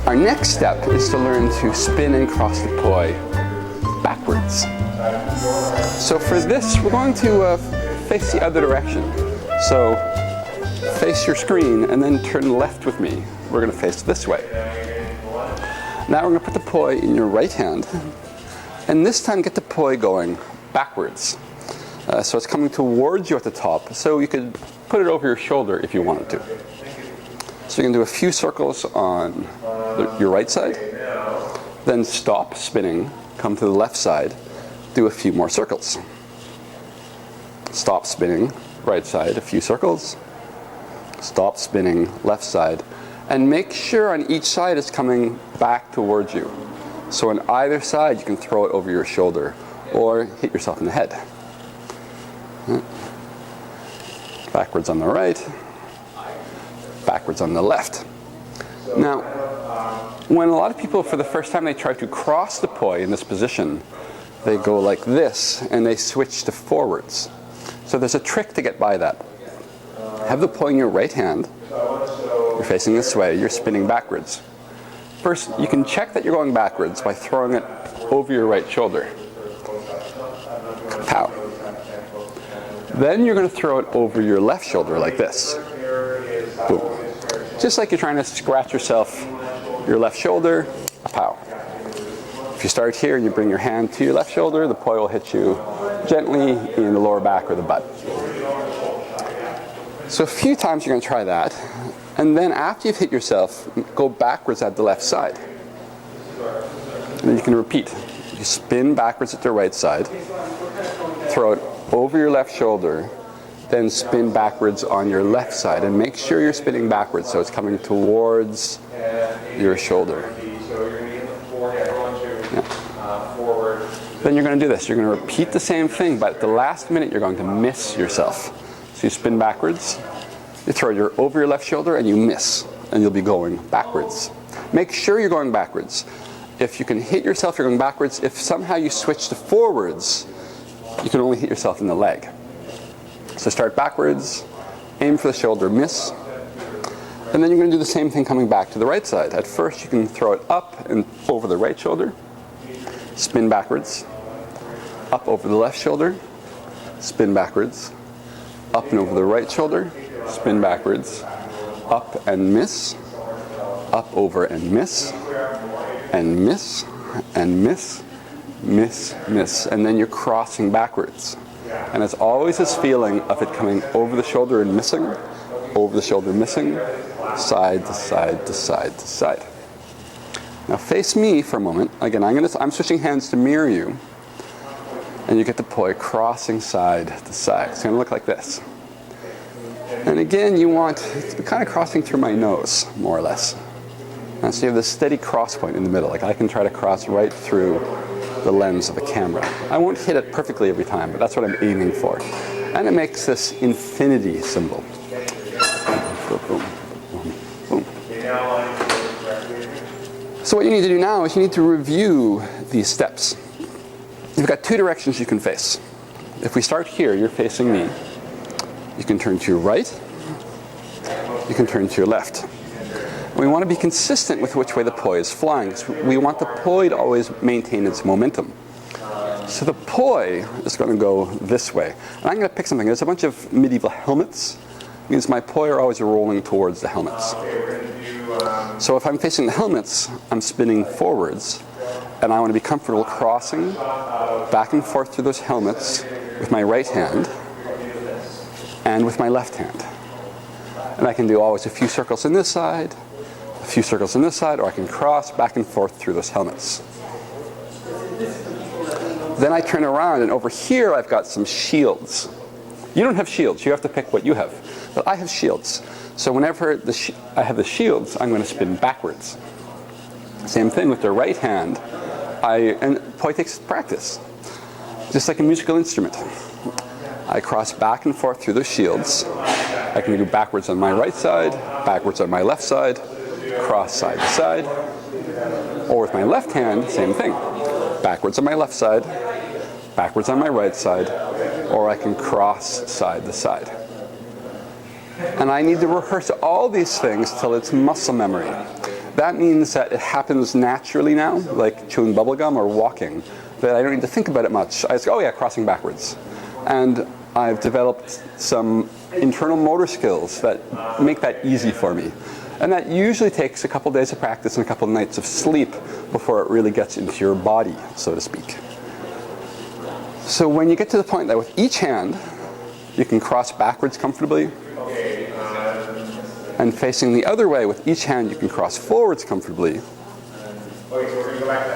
Our next step is to learn to spin and cross the poi backwards. So for this, we're going to face the other direction. So face your screen and then turn left with me. We're going to face this way. Now we're going to put the poi in your right hand, and this time get the poi going backwards. So it's coming towards you at the top, so you could put it over your shoulder if you wanted to. So you can do a few circles on your right side, then stop spinning, come to the left side, do a few more circles. Stop spinning, right side, a few circles. Stop spinning, left side. And make sure on each side it's coming back towards you. So on either side you can throw it over your shoulder or hit yourself in the head. Backwards on the right, backwards on the left. Now, when a lot of people for the first time they try to cross the poi in this position, they go like this and they switch to forwards. So there's a trick to get by that. Have the poi in your right hand, you're facing this way, you're spinning backwards. First, you can check that you're going backwards by throwing it over your right shoulder. Pow. Then you're going to throw it over your left shoulder like this. Boom. Just like you're trying to scratch yourself, your left shoulder, pow. If you start here and you bring your hand to your left shoulder, the poi will hit you gently in the lower back or the butt. So a few times you're going to try that, and then after you've hit yourself, go backwards at the left side. And then you can repeat. You spin backwards at the right side, throw it over your left shoulder, then spin backwards on your left side, and make sure you're spinning backwards so it's coming towards your shoulder. Yeah. Then you're going to do this. You're going to repeat the same thing, but at the last minute you're going to miss yourself. So you spin backwards, you throw it over your left shoulder, and you miss, and you'll be going backwards. Make sure you're going backwards. If you can hit yourself, you're going backwards. If somehow you switch to forwards, you can only hit yourself in the leg. So start backwards, aim for the shoulder, miss, and then you're going to do the same thing coming back to the right side. At first you can throw it up and over the right shoulder, spin backwards, up over the left shoulder, spin backwards, up and over the right shoulder, spin backwards, up and miss, up over and miss, and miss, and miss, miss, miss, and then you're crossing backwards. And it's always this feeling of it coming over the shoulder and missing, over the shoulder missing, side to side to side to side. Now face me for a moment. Again, I'm switching hands to mirror you, and you get the poi crossing side to side. It's going to look like this. And again, you want it's kind of crossing through my nose, more or less. And so you have this steady cross point in the middle. Like I can try to cross right through the lens of a camera. I won't hit it perfectly every time, but that's what I'm aiming for. And it makes this infinity symbol. Boom, boom, boom, boom. So what you need to do now is you need to review these steps. You've got two directions you can face. If we start here, you're facing me. You can turn to your right. You can turn to your left. We want to be consistent with which way the poi is flying. So we want the poi to always maintain its momentum. So the poi is going to go this way. And I'm going to pick something. There's a bunch of medieval helmets. It means my poi are always rolling towards the helmets. So if I'm facing the helmets, I'm spinning forwards. And I want to be comfortable crossing back and forth through those helmets with my right hand and with my left hand. And I can do always a few circles on this side, a few circles on this side, or I can cross back and forth through those helmets. Then I turn around, and over here I've got some shields. You don't have shields, you have to pick what you have. But I have shields. So whenever I have the shields, I'm going to spin backwards. Same thing with the right hand. And poi takes practice. Just like a musical instrument. I cross back and forth through those shields. I can do backwards on my right side, backwards on my left side, cross side to side. Or with my left hand, same thing. Backwards on my left side, backwards on my right side, or I can cross side to side. And I need to rehearse all these things till it's muscle memory. That means that it happens naturally now, like chewing bubblegum or walking, that I don't need to think about it much. I just go, oh yeah, crossing backwards. And I've developed some internal motor skills that make that easy for me. And that usually takes a couple days of practice and a couple nights of sleep before it really gets into your body, so to speak. So when you get to the point that with each hand, you can cross backwards comfortably, and facing the other way with each hand you can cross forwards comfortably,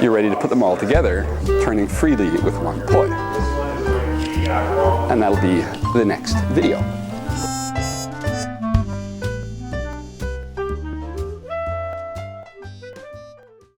you're ready to put them all together, turning freely with one poi. And that'll be the next video.